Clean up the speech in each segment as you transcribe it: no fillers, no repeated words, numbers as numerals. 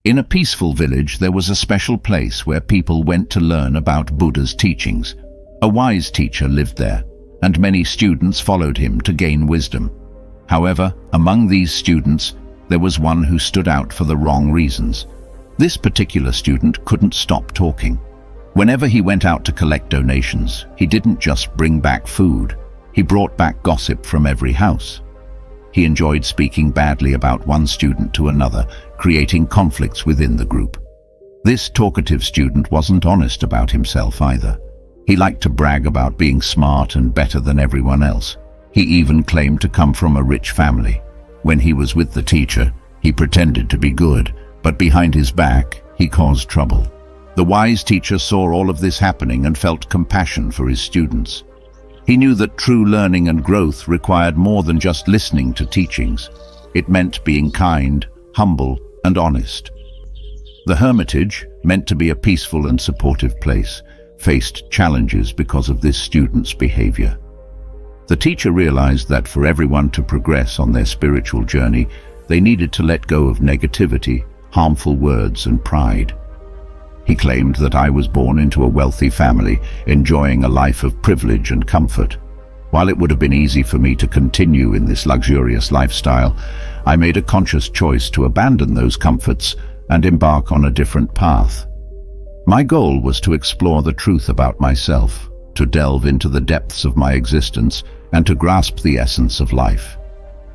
In a peaceful village, there was a special place where people went to learn about Buddha's teachings. A wise teacher lived there, and many students followed him to gain wisdom. However, among these students, there was one who stood out for the wrong reasons. This particular student couldn't stop talking. Whenever he went out to collect donations, he didn't just bring back food, he brought back gossip from every house. He enjoyed speaking badly about one student to another, creating conflicts within the group. This talkative student wasn't honest about himself either. He liked to brag about being smart and better than everyone else. He even claimed to come from a rich family. When he was with the teacher, he pretended to be good, but behind his back, he caused trouble. The wise teacher saw all of this happening and felt compassion for his students. He knew that true learning and growth required more than just listening to teachings. It meant being kind, humble, and honest. The hermitage, meant to be a peaceful and supportive place, faced challenges because of this student's behavior. The teacher realized that for everyone to progress on their spiritual journey, they needed to let go of negativity, harmful words, and pride. He claimed that I was born into a wealthy family, enjoying a life of privilege and comfort. While it would have been easy for me to continue in this luxurious lifestyle, I made a conscious choice to abandon those comforts and embark on a different path. My goal was to explore the truth about myself, to delve into the depths of my existence, and to grasp the essence of life.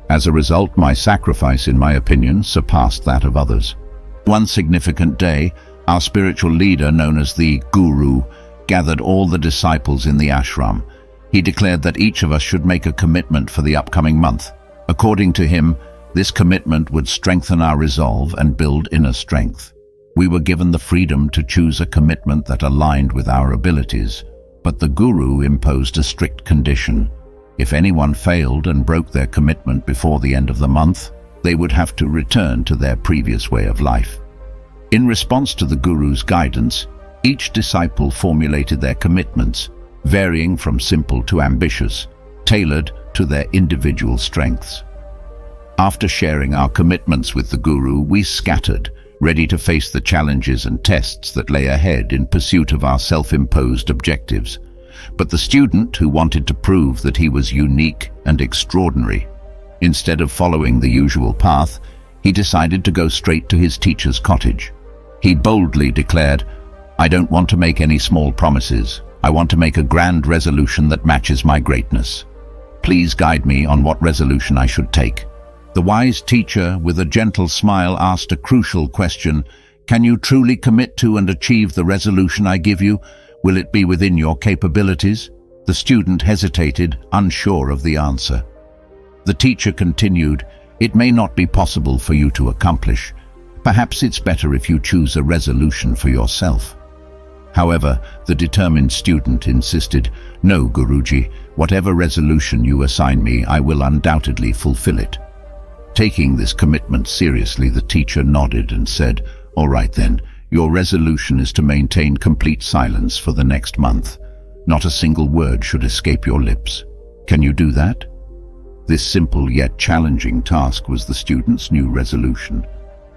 As a result, my sacrifice, in my opinion, surpassed that of others. One significant day, our spiritual leader, known as the Guru, gathered all the disciples in the ashram. He declared that each of us should make a commitment for the upcoming month. According to him, this commitment would strengthen our resolve and build inner strength. We were given the freedom to choose a commitment that aligned with our abilities, but the Guru imposed a strict condition. If anyone failed and broke their commitment before the end of the month, they would have to return to their previous way of life. In response to the Guru's guidance, each disciple formulated their commitments, varying from simple to ambitious, tailored to their individual strengths. After sharing our commitments with the Guru, we scattered, ready to face the challenges and tests that lay ahead in pursuit of our self-imposed objectives. But the student, who wanted to prove that he was unique and extraordinary, instead of following the usual path, he decided to go straight to his teacher's cottage. He boldly declared, "I don't want to make any small promises. I want to make a grand resolution that matches my greatness. Please guide me on what resolution I should take." The wise teacher, with a gentle smile, asked a crucial question: "Can you truly commit to and achieve the resolution I give you? Will it be within your capabilities?" The student hesitated, unsure of the answer. The teacher continued, "It may not be possible for you to accomplish. Perhaps it's better if you choose a resolution for yourself." However, the determined student insisted, "No, Guruji, whatever resolution you assign me, I will undoubtedly fulfill it." Taking this commitment seriously, the teacher nodded and said, "All right then, your resolution is to maintain complete silence for the next month. Not a single word should escape your lips. Can you do that?" This simple yet challenging task was the student's new resolution.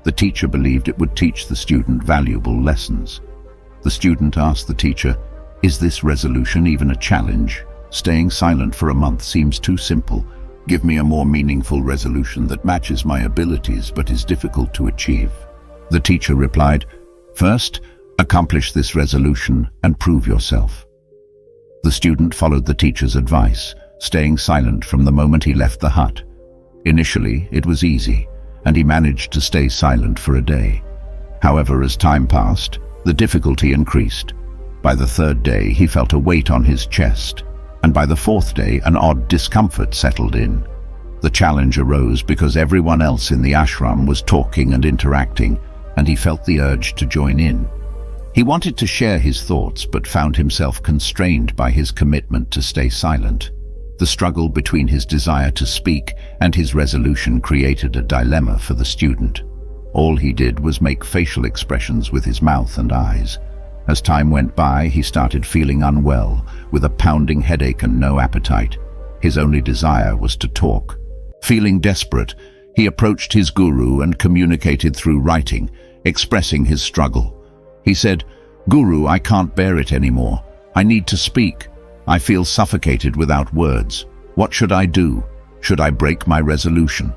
The teacher believed it would teach the student valuable lessons. The student asked the teacher, "Is this resolution even a challenge? Staying silent for a month seems too simple. Give me a more meaningful resolution that matches my abilities but is difficult to achieve." The teacher replied, "First, accomplish this resolution and prove yourself." The student followed the teacher's advice, staying silent from the moment he left the hut. Initially, it was easy, and he managed to stay silent for a day. However, as time passed, the difficulty increased. By the third day, he felt a weight on his chest, and by the fourth day, an odd discomfort settled in. The challenge arose because everyone else in the ashram was talking and interacting, and he felt the urge to join in. He wanted to share his thoughts, but found himself constrained by his commitment to stay silent. The struggle between his desire to speak and his resolution created a dilemma for the student. All he did was make facial expressions with his mouth and eyes. As time went by, he started feeling unwell, with a pounding headache and no appetite. His only desire was to talk. Feeling desperate, he approached his guru and communicated through writing, expressing his struggle. He said, "Guru, I can't bear it anymore. I need to speak. I feel suffocated without words. What should I do? Should I break my resolution?"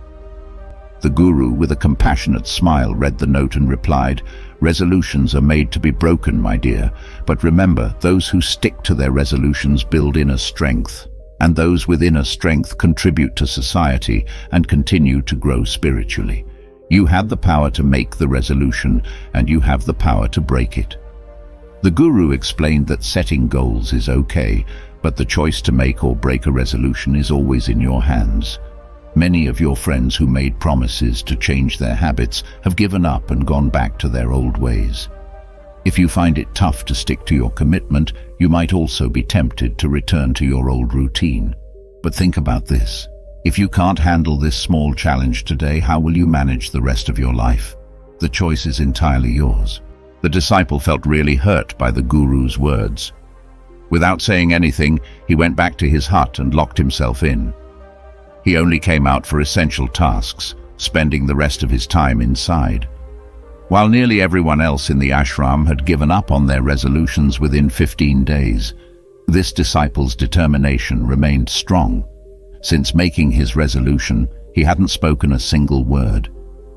The Guru, with a compassionate smile, read the note and replied, "Resolutions are made to be broken, my dear. But remember, those who stick to their resolutions build inner strength, and those with inner strength contribute to society and continue to grow spiritually. You had the power to make the resolution, and you have the power to break it." The Guru explained that setting goals is okay, but the choice to make or break a resolution is always in your hands. Many of your friends who made promises to change their habits have given up and gone back to their old ways. If you find it tough to stick to your commitment, you might also be tempted to return to your old routine. But think about this. If you can't handle this small challenge today, how will you manage the rest of your life? The choice is entirely yours. The disciple felt really hurt by the Guru's words. Without saying anything, he went back to his hut and locked himself in. He only came out for essential tasks, spending the rest of his time inside. While nearly everyone else in the ashram had given up on their resolutions within 15 days, this disciple's determination remained strong. Since making his resolution, he hadn't spoken a single word.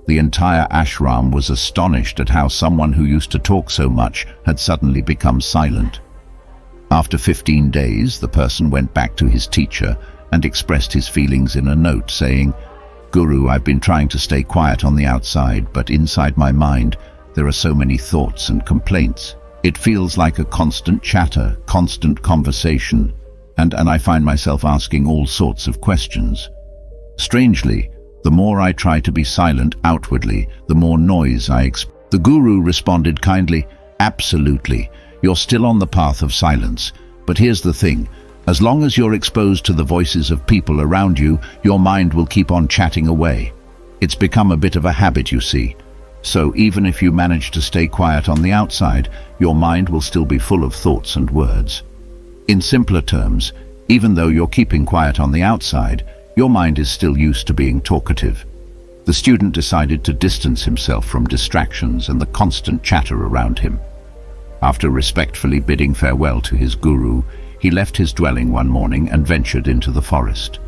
The entire ashram was astonished at how someone who used to talk so much had suddenly become silent. After 15 days, the person went back to his teacher and expressed his feelings in a note, saying, "Guru, I've been trying to stay quiet on the outside, but inside my mind, there are so many thoughts and complaints. It feels like a constant chatter, constant conversation, and I find myself asking all sorts of questions. Strangely, the more I try to be silent outwardly, the more noise I experience." The Guru responded kindly, "Absolutely. You're still on the path of silence. But here's the thing. As long as you're exposed to the voices of people around you, your mind will keep on chatting away. It's become a bit of a habit, you see. So even if you manage to stay quiet on the outside, your mind will still be full of thoughts and words. In simpler terms, even though you're keeping quiet on the outside, your mind is still used to being talkative." The student decided to distance himself from distractions and the constant chatter around him. After respectfully bidding farewell to his Guru, he left his dwelling one morning and ventured into the forest.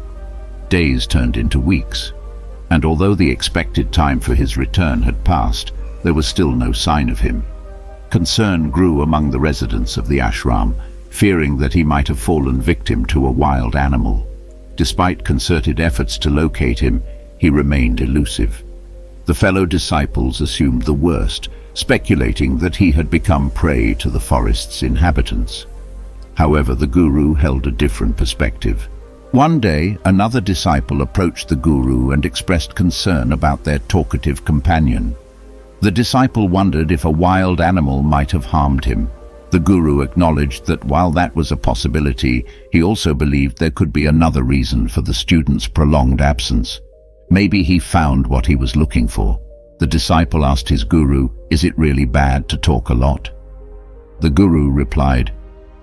Days turned into weeks, and although the expected time for his return had passed, there was still no sign of him. Concern grew among the residents of the ashram, fearing that he might have fallen victim to a wild animal. Despite concerted efforts to locate him, he remained elusive. The fellow disciples assumed the worst, speculating that he had become prey to the forest's inhabitants. However, the Guru held a different perspective. One day, another disciple approached the Guru and expressed concern about their talkative companion. The disciple wondered if a wild animal might have harmed him. The Guru acknowledged that while that was a possibility, he also believed there could be another reason for the student's prolonged absence. Maybe he found what he was looking for. The disciple asked his Guru, "Is it really bad to talk a lot?" The Guru replied,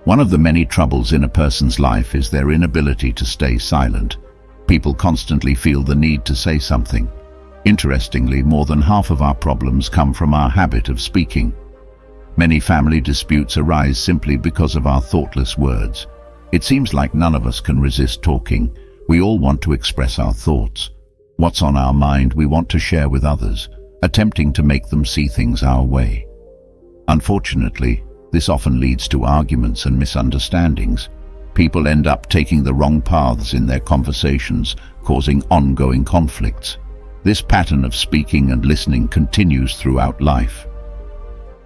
"One of the many troubles in a person's life is their inability to stay silent. People constantly feel the need to say something. Interestingly, more than half of our problems come from our habit of speaking. Many family disputes arise simply because of our thoughtless words. It seems like none of us can resist talking. We all want to express our thoughts. What's on our mind we want to share with others, attempting to make them see things our way. Unfortunately, this often leads to arguments and misunderstandings. People end up taking the wrong paths in their conversations, causing ongoing conflicts. This pattern of speaking and listening continues throughout life.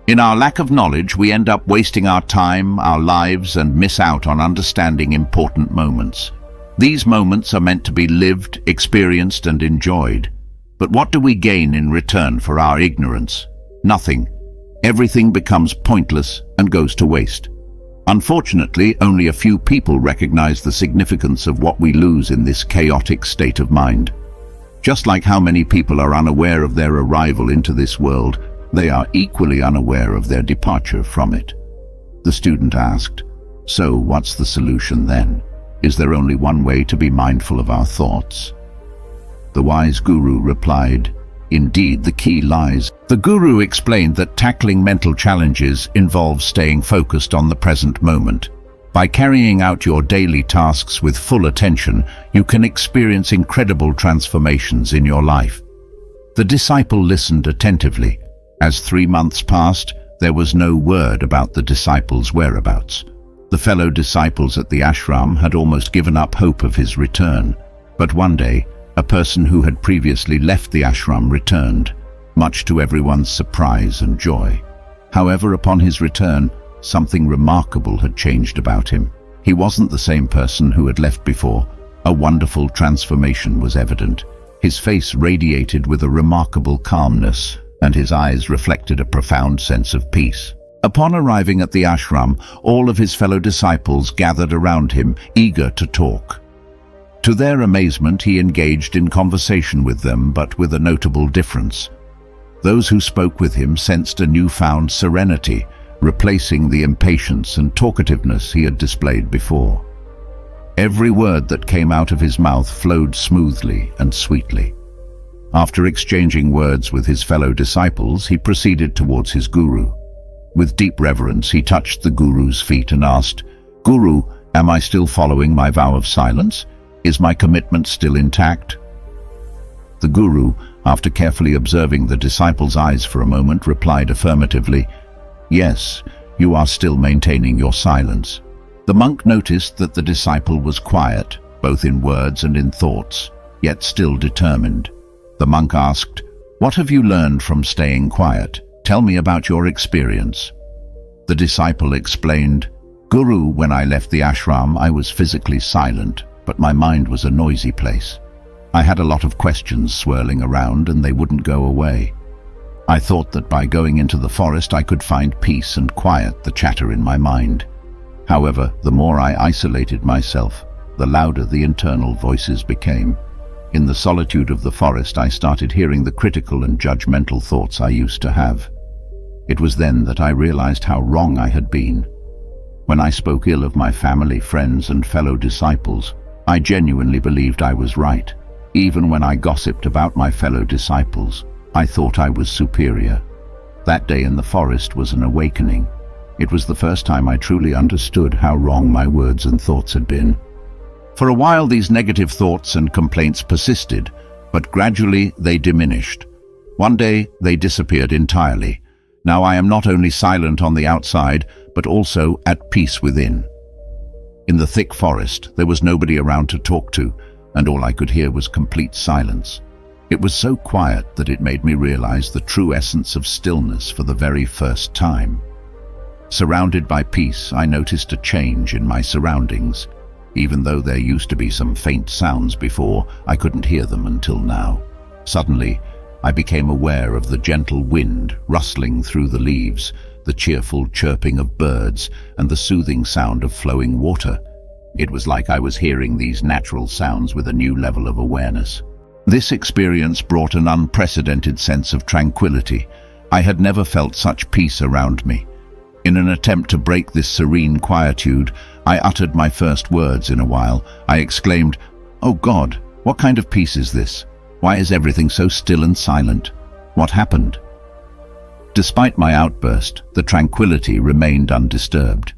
In our lack of knowledge, we end up wasting our time, our lives, and miss out on understanding important moments. These moments are meant to be lived, experienced, and enjoyed. But what do we gain in return for our ignorance? Nothing. Everything becomes pointless and goes to waste. Unfortunately, only a few people recognize the significance of what we lose in this chaotic state of mind. Just like how many people are unaware of their arrival into this world, they are equally unaware of their departure from it. The student asked, "So what's the solution then? Is there only one way to be mindful of our thoughts?" The wise Guru replied, indeed the key lies. The guru explained that tackling mental challenges involves staying focused on the present moment. By carrying out your daily tasks with full attention, you can experience incredible transformations in your life. The disciple listened attentively. As 3 months passed, there was no word about the disciple's whereabouts. The fellow disciples at the ashram had almost given up hope of his return. But one day, a person who had previously left the ashram returned, much to everyone's surprise and joy. However, upon his return, something remarkable had changed about him. He wasn't the same person who had left before. A wonderful transformation was evident. His face radiated with a remarkable calmness, and his eyes reflected a profound sense of peace. Upon arriving at the ashram, all of his fellow disciples gathered around him, eager to talk. To their amazement, he engaged in conversation with them, but with a notable difference. Those who spoke with him sensed a newfound serenity, replacing the impatience and talkativeness he had displayed before. Every word that came out of his mouth flowed smoothly and sweetly. After exchanging words with his fellow disciples, he proceeded towards his guru. With deep reverence, he touched the guru's feet and asked, "Guru, am I still following my vow of silence? Is my commitment still intact?" The guru, after carefully observing the disciple's eyes for a moment, replied affirmatively, "Yes, you are still maintaining your silence." The monk noticed that the disciple was quiet, both in words and in thoughts, yet still determined. The monk asked, "What have you learned from staying quiet? Tell me about your experience." The disciple explained, "Guru, when I left the ashram, I was physically silent, but my mind was a noisy place. I had a lot of questions swirling around and they wouldn't go away. I thought that by going into the forest I could find peace and quiet the chatter in my mind. However, the more I isolated myself, the louder the internal voices became. In the solitude of the forest, I started hearing the critical and judgmental thoughts I used to have. It was then that I realized how wrong I had been. When I spoke ill of my family, friends, and fellow disciples, I genuinely believed I was right. Even when I gossiped about my fellow disciples, I thought I was superior. That day in the forest was an awakening. It was the first time I truly understood how wrong my words and thoughts had been. For a while, these negative thoughts and complaints persisted, but gradually they diminished. One day, they disappeared entirely. Now I am not only silent on the outside, but also at peace within. In the thick forest, there was nobody around to talk to, and all I could hear was complete silence. It was so quiet that it made me realize the true essence of stillness for the very first time. Surrounded by peace, I noticed a change in my surroundings. Even though there used to be some faint sounds before, I couldn't hear them until now. Suddenly, I became aware of the gentle wind rustling through the leaves, the cheerful chirping of birds, and the soothing sound of flowing water. It was like I was hearing these natural sounds with a new level of awareness. This experience brought an unprecedented sense of tranquility. I had never felt such peace around me. In an attempt to break this serene quietude, I uttered my first words in a while. I exclaimed, "Oh God, what kind of peace is this? Why is everything so still and silent? What happened?" Despite my outburst, the tranquility remained undisturbed.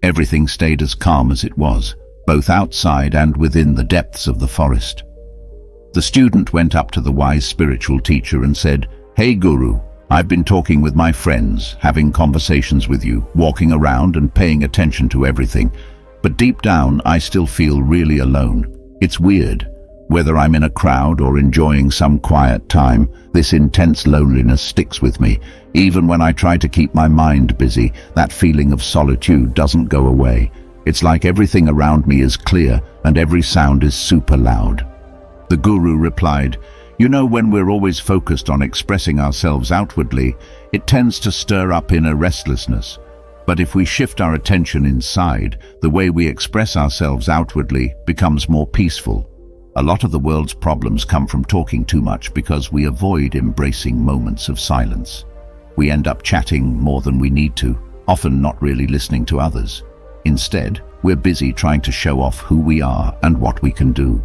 Everything stayed as calm as it was, both outside and within the depths of the forest. The student went up to the wise spiritual teacher and said, "Hey Guru, I've been talking with my friends, having conversations with you, walking around and paying attention to everything. But deep down, I still feel really alone. It's weird. Whether I'm in a crowd or enjoying some quiet time, this intense loneliness sticks with me. Even when I try to keep my mind busy, that feeling of solitude doesn't go away. It's like everything around me is clear and every sound is super loud." The Guru replied, "You know, when we're always focused on expressing ourselves outwardly, it tends to stir up inner restlessness. But if we shift our attention inside, the way we express ourselves outwardly becomes more peaceful. A lot of the world's problems come from talking too much because we avoid embracing moments of silence. We end up chatting more than we need to, often not really listening to others. Instead, we're busy trying to show off who we are and what we can do.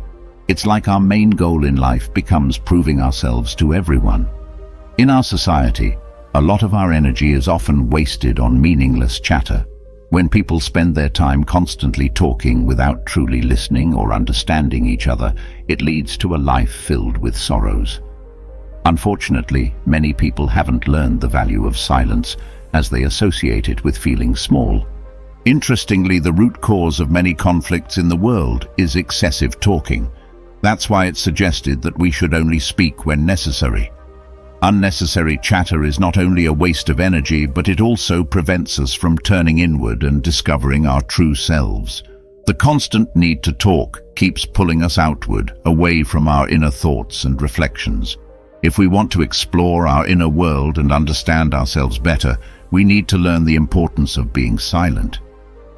It's like our main goal in life becomes proving ourselves to everyone. In our society, a lot of our energy is often wasted on meaningless chatter. When people spend their time constantly talking without truly listening or understanding each other, it leads to a life filled with sorrows. Unfortunately, many people haven't learned the value of silence, as they associate it with feeling small. Interestingly, the root cause of many conflicts in the world is excessive talking. That's why it's suggested that we should only speak when necessary. Unnecessary chatter is not only a waste of energy, but it also prevents us from turning inward and discovering our true selves. The constant need to talk keeps pulling us outward, away from our inner thoughts and reflections. If we want to explore our inner world and understand ourselves better, we need to learn the importance of being silent.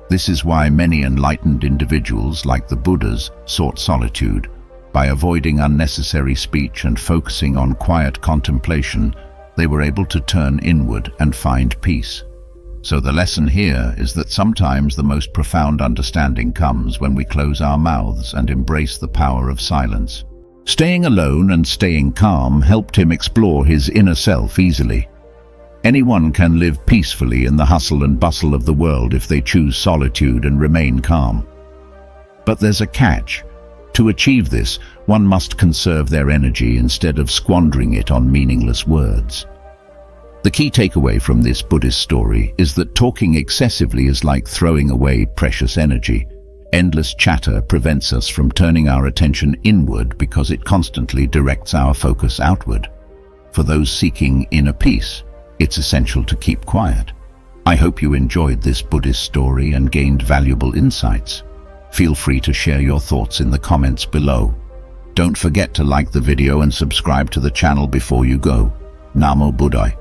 This is why many enlightened individuals, like the Buddhas, sought solitude. By avoiding unnecessary speech and focusing on quiet contemplation, they were able to turn inward and find peace. So the lesson here is that sometimes the most profound understanding comes when we close our mouths and embrace the power of silence. Staying alone and staying calm helped him explore his inner self easily. Anyone can live peacefully in the hustle and bustle of the world if they choose solitude and remain calm. But there's a catch. To achieve this, one must conserve their energy instead of squandering it on meaningless words. The key takeaway from this Buddhist story is that talking excessively is like throwing away precious energy. Endless chatter prevents us from turning our attention inward because it constantly directs our focus outward. For those seeking inner peace, it's essential to keep quiet. I hope you enjoyed this Buddhist story and gained valuable insights. Feel free to share your thoughts in the comments below. Don't forget to like the video and subscribe to the channel before you go. Namo Buddhai.